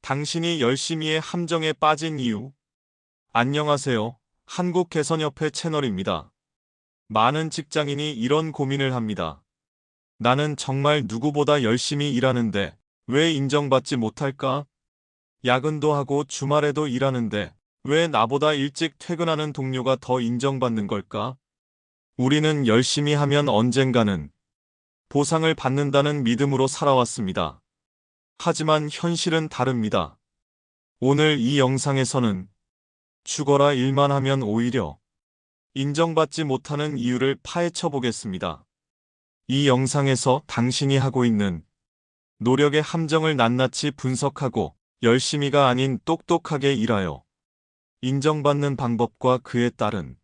당신이 열심히의 함정에 빠진 이유. 안녕하세요. 한국개선협회 채널입니다. 많은 직장인이 이런 고민을 합니다. 나는 정말 누구보다 열심히 일하는데 왜 인정받지 못할까? 야근도 하고 주말에도 일하는데 왜 나보다 일찍 퇴근하는 동료가 더 인정받는 걸까? 우리는 열심히 하면 언젠가는 보상을 받는다는 믿음으로 살아왔습니다. 하지만 현실은 다릅니다. 오늘 이 영상에서는 죽어라 일만 하면 오히려 인정받지 못하는 이유를 파헤쳐 보겠습니다. 이 영상에서 당신이 하고 있는 노력의 함정을 낱낱이 분석하고 열심히가 아닌 똑똑하게 일하여 인정받는 방법과 그에 따른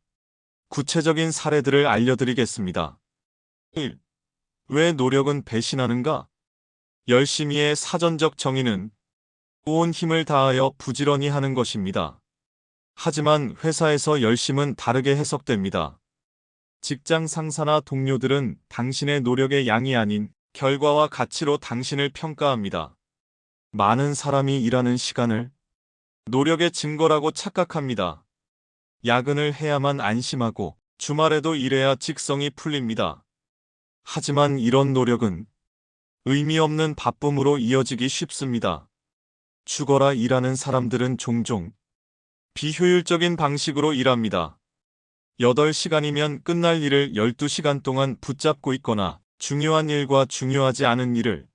구체적인 사례들을 알려드리겠습니다. 1. 왜 노력은 배신하는가? 열심히의 사전적 정의는 온 힘을 다하여 부지런히 하는 것입니다. 하지만 회사에서 열심은 다르게 해석됩니다. 직장 상사나 동료들은 당신의 노력의 양이 아닌 결과와 가치로 당신을 평가합니다. 많은 사람이 일하는 시간을 노력의 증거라고 착각합니다. 야근을 해야만 안심하고 주말에도 일해야 직성이 풀립니다. 하지만 이런 노력은 의미 없는 바쁨으로 이어지기 쉽습니다. 죽어라 일하는 사람들은 종종 비효율적인 방식으로 일합니다. 8시간이면 끝날 일을 12시간 동안 붙잡고 있거나 중요한 일과 중요하지 않은 일을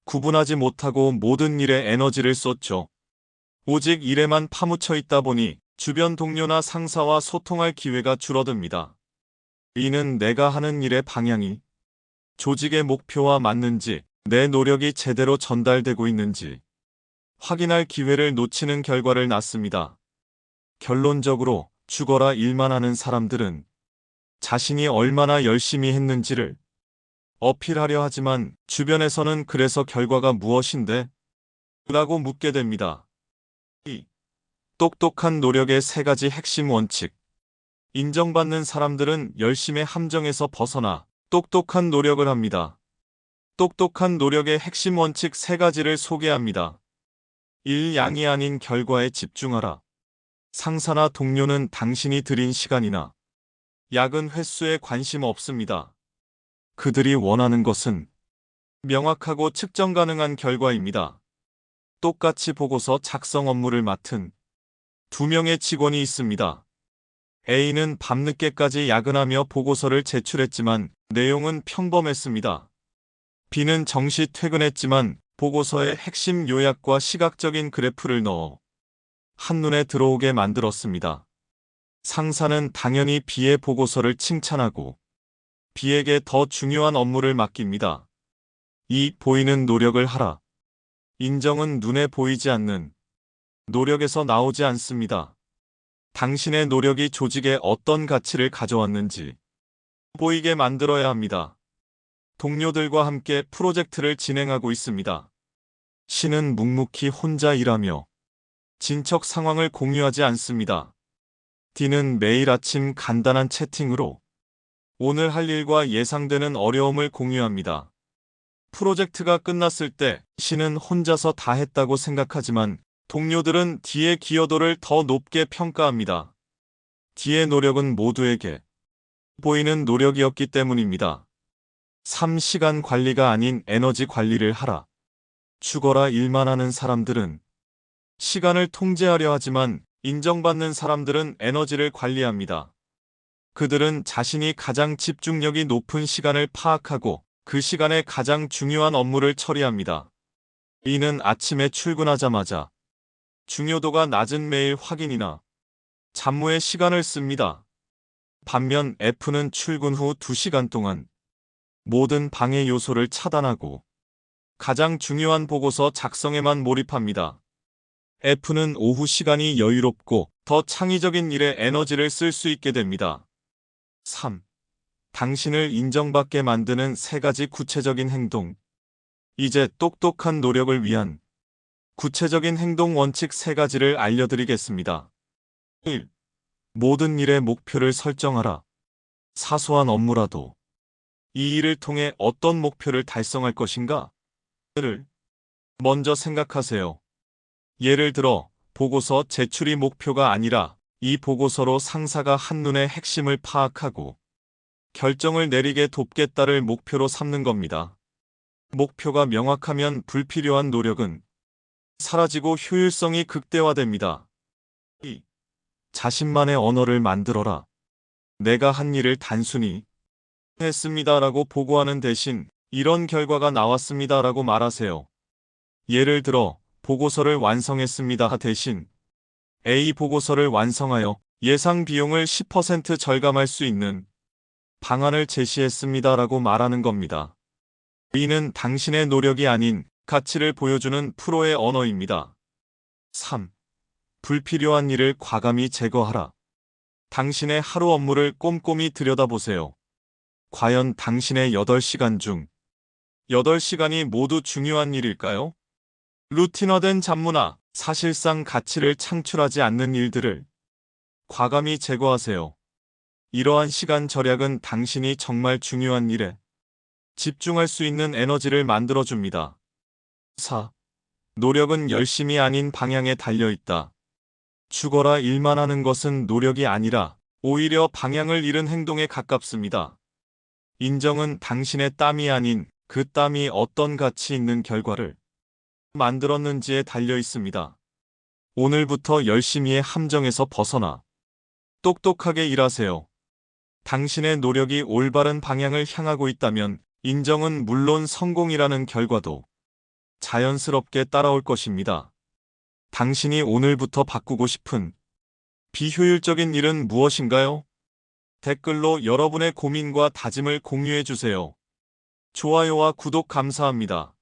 구분하지 못하고 모든 일에 에너지를 쏟죠. 오직 일에만 파묻혀 있다 보니 주변 동료나 상사와 소통할 기회가 줄어듭니다. 이는 내가 하는 일의 방향이 조직의 목표와 맞는지, 내 노력이 제대로 전달되고 있는지 확인할 기회를 놓치는 결과를 낳습니다. 결론적으로 죽어라 일만 하는 사람들은 자신이 얼마나 열심히 했는지를 어필하려 하지만 주변에서는 그래서 결과가 무엇인데? 라고 묻게 됩니다. 2. 똑똑한 노력의 3가지 핵심 원칙. 인정받는 사람들은 열심의 함정에서 벗어나 똑똑한 노력을 합니다. 똑똑한 노력의 핵심 원칙 3가지를 소개합니다. 1. 양이 아닌 결과에 집중하라. 상사나 동료는 당신이 들인 시간이나 야근 횟수에 관심 없습니다. 그들이 원하는 것은 명확하고 측정 가능한 결과입니다. 똑같이 보고서 작성 업무를 맡은 2명의 직원이 있습니다. A는 밤늦게까지 야근하며 보고서를 제출했지만 내용은 평범했습니다. B는 정시 퇴근했지만 보고서에 핵심 요약과 시각적인 그래프를 넣어 한눈에 들어오게 만들었습니다. 상사는 당연히 B의 보고서를 칭찬하고 B에게 더 중요한 업무를 맡깁니다. 이 보이는 노력을 하라. 인정은 눈에 보이지 않는 노력에서 나오지 않습니다. 당신의 노력이 조직에 어떤 가치를 가져왔는지 보이게 만들어야 합니다. 동료들과 함께 프로젝트를 진행하고 있습니다. C는 묵묵히 혼자 일하며 진척 상황을 공유하지 않습니다. D는 매일 아침 간단한 채팅으로 오늘 할 일과 예상되는 어려움을 공유합니다. 프로젝트가 끝났을 때 C는 혼자서 다 했다고 생각하지만 동료들은 D의 기여도를 더 높게 평가합니다. D의 노력은 모두에게 보이는 노력이었기 때문입니다. 3. 시간 관리가 아닌 에너지 관리를 하라. 죽어라 일만 하는 사람들은 시간을 통제하려 하지만 인정받는 사람들은 에너지를 관리합니다. 그들은 자신이 가장 집중력이 높은 시간을 파악하고 그 시간에 가장 중요한 업무를 처리합니다. 이는 아침에 출근하자마자 중요도가 낮은 메일 확인이나 잡무에 시간을 씁니다. 반면 F는 출근 후 2시간 동안 모든 방해 요소를 차단하고 가장 중요한 보고서 작성에만 몰입합니다. F는 오후 시간이 여유롭고 더 창의적인 일에 에너지를 쓸 수 있게 됩니다. 3. 당신을 인정받게 만드는 3가지 구체적인 행동. 이제 똑똑한 노력을 위한 구체적인 행동 원칙 3가지를 알려드리겠습니다. 1. 모든 일의 목표를 설정하라. 사소한 업무라도 이 일을 통해 어떤 목표를 달성할 것인가? 를 먼저 생각하세요. 예를 들어, 보고서 제출이 목표가 아니라 이 보고서로 상사가 한눈에 핵심을 파악하고 결정을 내리게 돕겠다를 목표로 삼는 겁니다. 목표가 명확하면 불필요한 노력은 사라지고 효율성이 극대화됩니다. 2. 자신만의 언어를 만들어라. 내가 한 일을 단순히 했습니다라고 보고하는 대신 이런 결과가 나왔습니다라고 말하세요. 예를 들어, 보고서를 완성했습니다 대신 A 보고서를 완성하여 예상 비용을 10% 절감할 수 있는 방안을 제시했습니다라고 말하는 겁니다. B는 당신의 노력이 아닌 가치를 보여주는 프로의 언어입니다. 3. 불필요한 일을 과감히 제거하라. 당신의 하루 업무를 꼼꼼히 들여다보세요. 과연 당신의 8시간 중 8시간이 모두 중요한 일일까요? 루틴화된 잡무나 사실상 가치를 창출하지 않는 일들을 과감히 제거하세요. 이러한 시간 절약은 당신이 정말 중요한 일에 집중할 수 있는 에너지를 만들어줍니다. 4. 노력은 열심이 아닌 방향에 달려있다. 죽어라 일만 하는 것은 노력이 아니라 오히려 방향을 잃은 행동에 가깝습니다. 인정은 당신의 땀이 아닌 그 땀이 어떤 가치 있는 결과를 만들었는지에 달려 있습니다. 오늘부터 열심히의 함정에서 벗어나 똑똑하게 일하세요. 당신의 노력이 올바른 방향을 향하고 있다면 인정은 물론 성공이라는 결과도 자연스럽게 따라올 것입니다. 당신이 오늘부터 바꾸고 싶은 비효율적인 일은 무엇인가요? 댓글로 여러분의 고민과 다짐을 공유해 주세요. 좋아요와 구독 감사합니다.